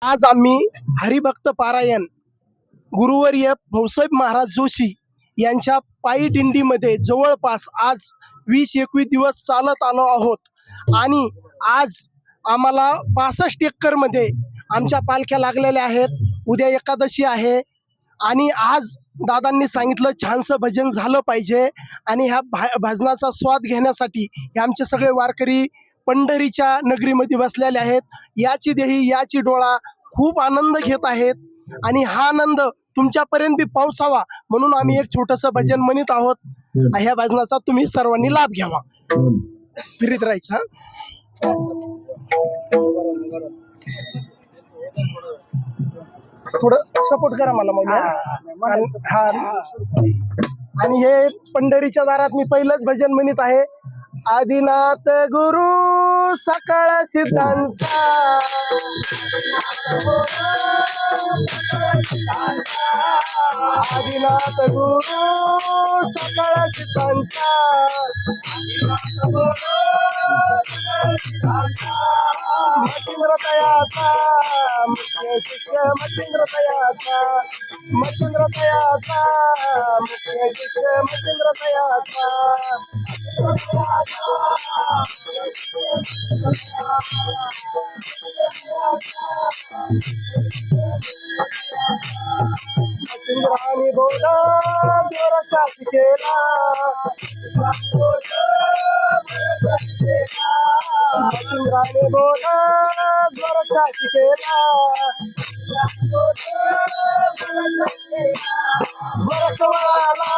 आज आम्ही हरिभक्त पारायण गुरुवर्य भाऊसाहेब महाराज जोशी यांच्या पायी दिंडीमध्ये जवळपास आज 20-21 दिवस चालत आलो आहोत आणि आज आम्हाला 65 एकरमध्ये आमच्या पालख्या लागलेल्या आहेत. उद्या एकादशी आहे आणि आज दादांनी सांगितलं छानसं भजन झालं पाहिजे आणि ह्या भजनाचा स्वाद घेण्यासाठी हे आमचे सगळे वारकरी पंढरीच्या नगरीमध्ये बसलेले आहेत. याची देही याची डोळा खूप आनंद घेत आहेत आणि हा आनंद तुमच्यापर्यंत बी पोहोचावा म्हणून आम्ही एक छोटंसं भजन म्हणत आहोत. ह्या भजनाचा तुम्ही सर्वांनी लाभ घ्यावा. फिरीत राहायचा. थोडं सपोर्ट करा मला मग. हा आणि हे पंढरीच्या दारात मी पहिलंच भजन म्हणत आहे. आदिनाथ गुरु सकाळ सिद्धांचा आदिनाथ गुरु सकाळ सिद्धांचा मच्छिंद्र तयाचा मुख्य शिष्य मच्छिंद्र तयाचा मच्छिंद्र तयाचा मुख्य शिष्य मच्छिंद्र तयाचा मच्छिंद्राने बोला गोरक्षा केला मच्छिंद्राने बोला गोरक्षा केला गोरक्षवाळाला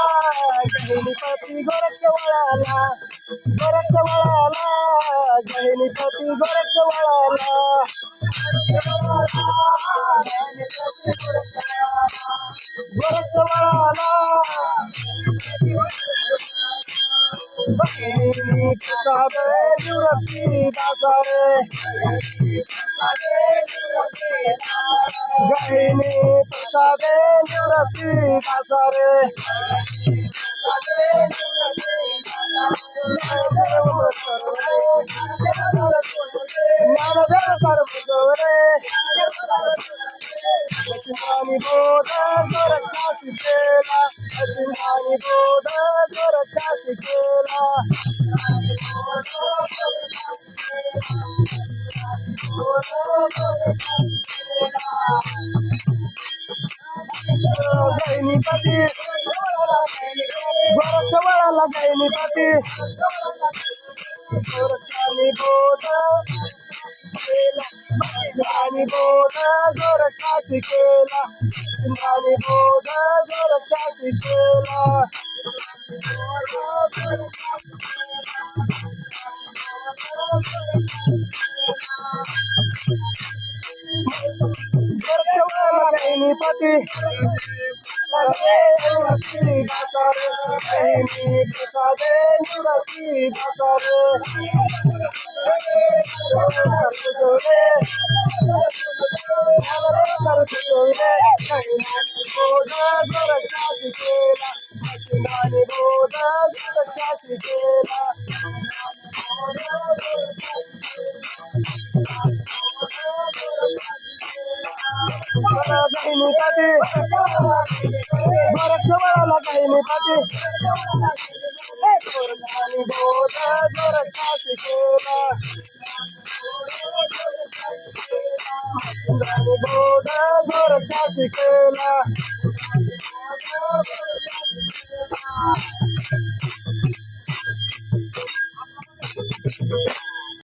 गहिनीपती गोरक्षवाळाला गोरक्षवाळाला गहिनीपती गोरक्षवाळाला गोरक्षवाळाला गहिनी प्रसाद निवृत्ती दासारे गहिनी प्रसाद निवृत्ती दासारे ज्ञानदेव सर्वगौरे लक्ष्मी बोध गोरक्षा शिकेला लक्ष्मी बोध गोरक्षा शिकेला गहिनीपती गोरक्षवाळाला गहिनीपती गोरक्षानी बोध इंद्रानी बोध गोरक्षा शिकेला इंद्रानी बोध गोरक्षा शिकेला गोरक्षवाळाला गहिनीपती गहिनी प्रसाद निवृत्ती दासारे बोध गोरक्षा शिकेला मच्छिंद्राने बोध गोरक्षा शिकेला गहिनीपती गोरक्षवाळाला गहिनीपती गोरक्षानी बोध गोरक्षा शिकेला मच्छिंद्राने बोध गोरक्षा शिकेला